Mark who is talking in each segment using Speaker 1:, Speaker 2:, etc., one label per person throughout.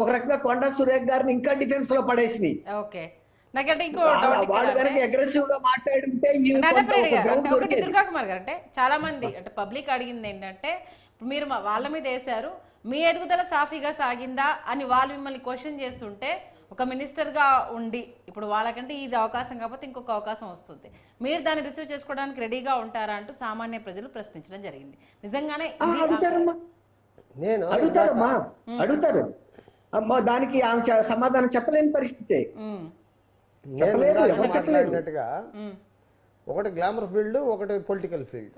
Speaker 1: ఒక రకంగా కొండా సురేఖ్ గారిని ఇంకా డిఫెన్స్ లో పడేసినాయి.
Speaker 2: ఓకే. నాకంటే ఇంకో డౌట్ ఇక్కడ
Speaker 1: వాళ్ళు
Speaker 2: అంటే
Speaker 1: కనుక అగ్రెసివ్ గా మాట్లాడుంటే ఈ కొంత
Speaker 2: నారాయణరెడ్డి
Speaker 1: ఒక
Speaker 2: గారు అంటే
Speaker 1: గ్రౌండ్
Speaker 2: ఒకటి
Speaker 1: దొరికేది.
Speaker 2: దుర్గా కుమార్ గారు అంటే చాలా మంది అంటే పబ్లిక్ అడిగింది ఏంటంటే మీరు వాళ్ళ మీద వేశారు, మీ ఎదుగుదల సాఫీగా సాగిందా అని వాళ్ళు మిమ్మల్ని క్వశ్చన్ చేస్తుంటే ఒక మినిస్టర్ గా ఉండి ఇప్పుడు వాళ్ళకంటే ఇది అవకాశం కాకపోతే ఇంకొక అవకాశం వస్తుంది, మీరు దాన్ని రిసీవ్ చేసుకోవడానికి రెడీగా ఉంటారా అంటూ సామాన్య ప్రజలు ప్రశ్నించడం జరిగింది. నిజంగానే
Speaker 1: అడుగుతారమ్మా,
Speaker 3: నేను
Speaker 1: అడుగుతారమ్మా, అడుగుతారు. అమ్మా దానికి ఆమె సమాధానం చెప్పలేని పరిస్థితి.
Speaker 3: నేను ఇందాక మాట్లాడినట్టుగా ఒకటి గ్లామర్ ఫీల్డ్, ఒకటి పొలిటికల్ ఫీల్డ్.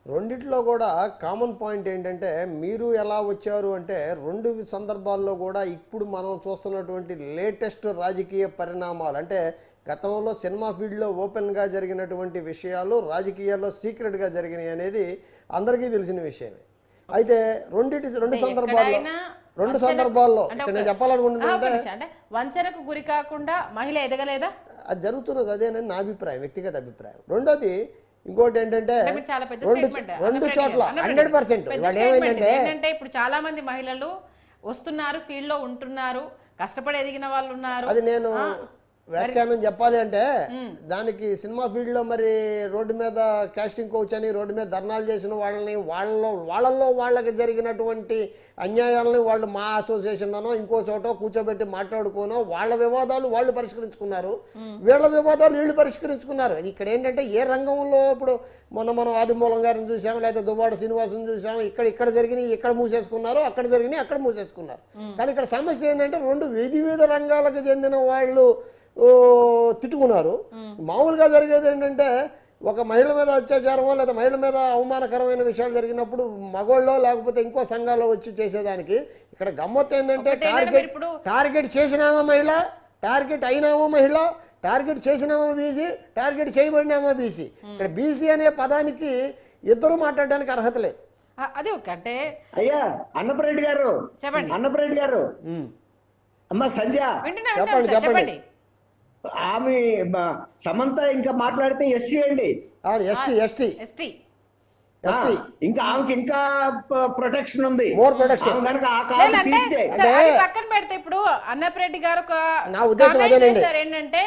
Speaker 3: రెండిట్లో కూడా కామన్ పాయింట్ ఏంటంటే మీరు ఎలా వచ్చారు అంటే రెండు సందర్భాల్లో కూడా ఇప్పుడు మనం చూస్తున్నటువంటి లేటెస్ట్ రాజకీయ పరిణామాలు అంటే గతంలో సినిమా ఫీల్డ్లో ఓపెన్గా జరిగినటువంటి విషయాలు రాజకీయాల్లో సీక్రెట్గా జరిగినాయి అనేది అందరికీ తెలిసిన విషయమే. అయితే రెండు సందర్భాల్లో నేను చెప్పాలనుకుంటుంది
Speaker 2: అంటే వంచనకు గురి కాకుండా మహిళ ఎదగలేదా,
Speaker 3: అది జరుగుతున్నది అదేనని నా అభిప్రాయం, వ్యక్తిగత అభిప్రాయం. రెండోది ఇంకోటి ఏంటంటే రెండు చోట్ల 100% వాళ్ళు
Speaker 2: ఏమైందంటే ఇప్పుడు చాలా మంది మహిళలు వస్తున్నారు, ఫీల్డ్ లో ఉంటున్నారు, కష్టపడి ఎదిగిన వాళ్ళు ఉన్నారు.
Speaker 3: అది నేను వ్యాఖ్యానం చెప్పాలి అంటే దానికి సినిమా ఫీల్డ్లో మరి రోడ్డు మీద కాస్టింగ్ కోచ్ అని రోడ్డు మీద ధర్నాలు చేసిన వాళ్ళని వాళ్ళల్లో వాళ్ళకి జరిగినటువంటి అన్యాయాలని వాళ్ళు మా అసోసియేషన్లోనో ఇంకో చోట కూర్చోబెట్టి మాట్లాడుకోనో వాళ్ళ వివాదాలు వాళ్ళు పరిష్కరించుకున్నారు, వీళ్ళ వివాదాలు వీళ్ళు పరిష్కరించుకున్నారు. ఇక్కడ ఏంటంటే ఏ రంగంలో ఇప్పుడు మనం ఆదిమూలం గారిని చూసాము, లేకపోతే దువ్వాడ శ్రీనివాసుని చూసాము, ఇక్కడ జరిగినాయి ఇక్కడ మూసేసుకున్నారు, అక్కడ జరిగినాయి అక్కడ మూసేసుకున్నారు. కానీ ఇక్కడ సమస్య ఏంటంటే రెండు వివిధ రంగాలకు చెందిన వాళ్ళు తిట్టుకున్నారు. మామూలుగా జరిగేది ఏంటంటే ఒక మహిళ మీద అత్యాచారమో లేదా మహిళ మీద అవమానకరమైన విషయాలు జరిగినప్పుడు మగోళ్ళో లేకపోతే ఇంకో సంఘాల్లో వచ్చి చేసేదానికి ఇక్కడ గమ్మత్తు ఏంటంటే టార్గెట్ చేసినామా మహిళ, టార్గెట్ అయినామో మహిళ, టార్గెట్ చేసినామో బీసీ, టార్గెట్ చేయబడినామో బీసీ. ఇక్కడ బీసీ అనే పదానికి ఇద్దరు మాట్లాడడానికి అర్హత లేదు.
Speaker 2: అది ఒకటే.
Speaker 1: అయ్యా అన్నపరెడ్డి గారు,
Speaker 2: చెప్పండి.
Speaker 1: అన్నపరెడ్డి గారు, అమ్మ సంధ్య
Speaker 3: చెప్పండి.
Speaker 1: ఆమె సమంత ఇంకా మాట్లాడితే ఎస్సీ అండి, ఇంకా ఆమెకి ఇంకా ప్రొటెక్షన్ ఉంది,
Speaker 3: మోర్ ప్రొటెక్షన్.
Speaker 1: కనుక ఆ కాలం తీస్తే
Speaker 2: పక్కన పెడితే ఇప్పుడు అన్నపరెడ్డి గారు
Speaker 3: నా ఉద్దేశం
Speaker 2: ఏంటంటే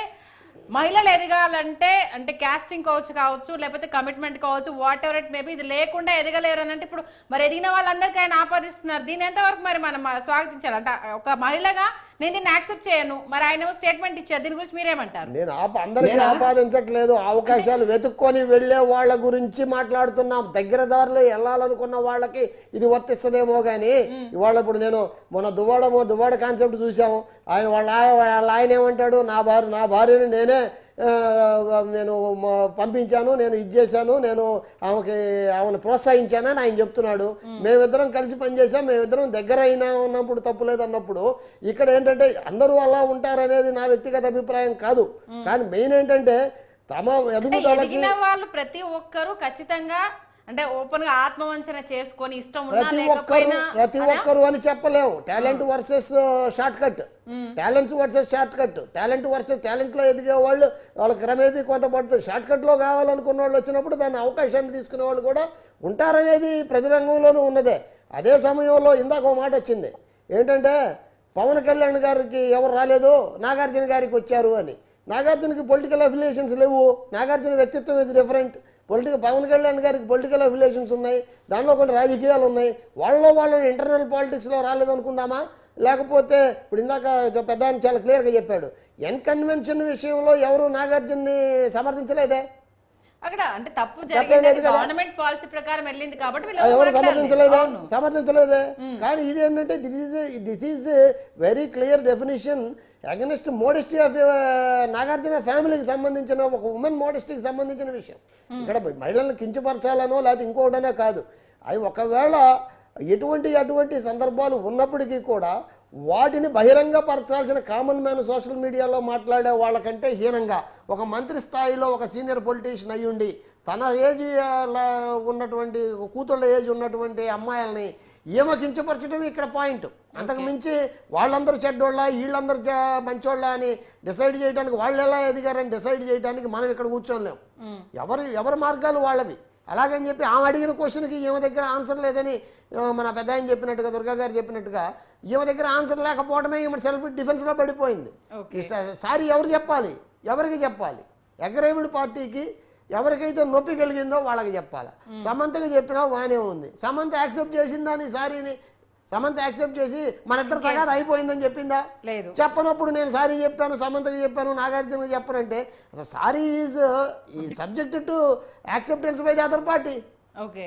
Speaker 2: మహిళలు ఎదగాలంటే అంటే కాస్టింగ్ కోచ్ కావచ్చు లేకపోతే కమిట్మెంట్ కావచ్చు వాట్ ఎవర్ ఇట్ మేబీ ఇది లేకుండా ఎదగలేరు అని అంటే ఇప్పుడు మరి ఎదిగిన వాళ్ళందరికీ ఆయన ఆపాదిస్తున్నారు. దీని ఎంతవరకు మరి మనం స్వాగతించాలి? అంటే ఒక మహిళగా నేను దీన్ని యాక్సెప్ట్ చేయను, మరి ఆయన స్టేట్మెంట్ ఇచ్చారు, దీని గురించి మీరేమంటారు?
Speaker 3: నేను అందరికీ ఆపాదించట్లేదు, అవకాశాలు వెతుక్కొని వెళ్లే వాళ్ళ గురించి మాట్లాడుతున్నాం. దగ్గరదారులు వెళ్ళాలనుకున్న వాళ్ళకి ఇది వర్తిస్తుందేమో కానీ ఇవాళ ఇప్పుడు నేను మొన్న దువ్వాడ కాన్సెప్ట్ చూసాము. ఆయన ఏమంటాడు, నా భార్యని నేను పంపించాను, నేను ఇది చేశాను, నేను ఆమెను ప్రోత్సహించానని ఆయన చెప్తున్నాడు. మేమిద్దరం కలిసి పనిచేసాం, మేమిద్దరం దగ్గర అయినా ఉన్నప్పుడు తప్పులేదు అన్నప్పుడు ఇక్కడ ఏంటంటే అందరూ అలా ఉంటారనేది నా వ్యక్తిగత అభిప్రాయం కాదు. కానీ మెయిన్ ఏంటంటే తమ ఎదుగుదలకి
Speaker 2: వాళ్ళు ప్రతి ఒక్కరూ ఖచ్చితంగా అంటే ఓపెన్ గా ఆత్మవంచన చేసుకొని ఇష్టం
Speaker 3: ప్రతి ఒక్కరు అని చెప్పలేము. Talent versus short cut, talent versus talent లో ఎదిగే వాళ్ళకి క్రమేపీ కొంత పడుతుంది. షార్ట్ కట్ లో కావాలనుకున్న వాళ్ళు వచ్చినప్పుడు దాన్ని అవకాశాన్ని తీసుకునే వాళ్ళు కూడా ఉంటారనేది ప్రతి రంగంలోనూ ఉన్నదే. అదే సమయంలో ఇందాక ఒక మాట వచ్చింది ఏంటంటే పవన్ కళ్యాణ్ గారికి ఎవరు రాలేదు, నాగార్జున గారికి వచ్చారు అని. నాగార్జునకి పొలిటికల్ అఫిలియేషన్స్ లేవు, నాగార్జున వ్యక్తిత్వం ఇస్ డిఫరెంట్. పవన్ కళ్యాణ్ గారికి పొలిటికల్ అఫిలియేషన్స్ ఉన్నాయి, దానిలో కొన్ని రాజకీయాలు ఉన్నాయి. వాళ్ళు ఇంటర్నల్ పాలిటిక్స్లో రాలేదనుకుందామా? లేకపోతే ఇప్పుడు ఇందాక పెద్ద ఆయన చాలా క్లియర్గా చెప్పాడు, ఎన్కన్వెన్షన్ విషయంలో ఎవరు నాగార్జున్ని సమర్థించలేదే,
Speaker 2: అక్కడ అంటే తప్పు జరిగింది గవర్నమెంట్ పాలసీ ప్రకారం వెళ్ళింది కాబట్టి
Speaker 3: ఎవరు సమర్థించలేదే. కానీ ఇది ఏంటంటే this is very clear definition against modesty of Nagarjuna ఫ్యామిలీకి సంబంధించిన ఒక ఉమెన్ మోడెస్టీకి సంబంధించిన విషయం. ఇక్కడ మహిళలను కించపరచాలనో లేకపోతే ఇంకోటనే కాదు. అవి ఒకవేళ అటువంటి సందర్భాలు ఉన్నప్పటికీ కూడా వాటిని బహిరంగపరచాల్సిన కామన్ మ్యాన్ సోషల్ మీడియాలో మాట్లాడే వాళ్ళకంటే హీనంగా ఒక మంత్రి స్థాయిలో ఒక సీనియర్ పొలిటీషియన్ అయ్యుండి తన ఏజ్ ఉన్నటువంటి కూతుళ్ళ ఏజ్ ఉన్నటువంటి అమ్మాయిల్ని ఈమె కించపరచడం ఇక్కడ పాయింట్. అంతకు మించి వాళ్ళందరూ చెడ్డోళ్ళ వీళ్ళందరూ మంచోళ్ళ అని డిసైడ్ చేయడానికి, వాళ్ళు ఎలా ఎదిగారని డిసైడ్ చేయడానికి మనం ఇక్కడ కూర్చోలేము. ఎవరి మార్గాలు వాళ్ళవి. అలాగని చెప్పి ఆమె అడిగిన క్వశ్చన్కి ఈమె దగ్గర ఆన్సర్ లేదని మన పెద్ద ఆయన చెప్పినట్టుగా దుర్గా గారు చెప్పినట్టుగా ఈమె దగ్గర ఆన్సర్ లేకపోవడమే ఈమె సెల్ఫ్ డిఫెన్స్లో పడిపోయింది. సారీ ఎవరు చెప్పాలి, ఎవరికి చెప్పాలి? అగ్రైవ్డ్ పార్టీకి ఎవరికైతే నొప్పి కలిగిందో వాళ్ళకి చెప్పాలి. సమంతకి చెప్పినా బాగానే ఉంది. సమంత యాక్సెప్ట్ చేసిందని సారీని సమంత యాక్సెప్ట్ చేసి మన ఇద్దరు తగాద అయిపోయిందని చెప్పిందా?
Speaker 2: లేదు.
Speaker 3: చెప్పనప్పుడు నేను సారీ చెప్పాను, సమంతకి చెప్పాను, నాగార్జునకి చెప్పనంటే అసలు సారీ ఈజ్ ఈ subject to acceptance by the other party.
Speaker 2: Okay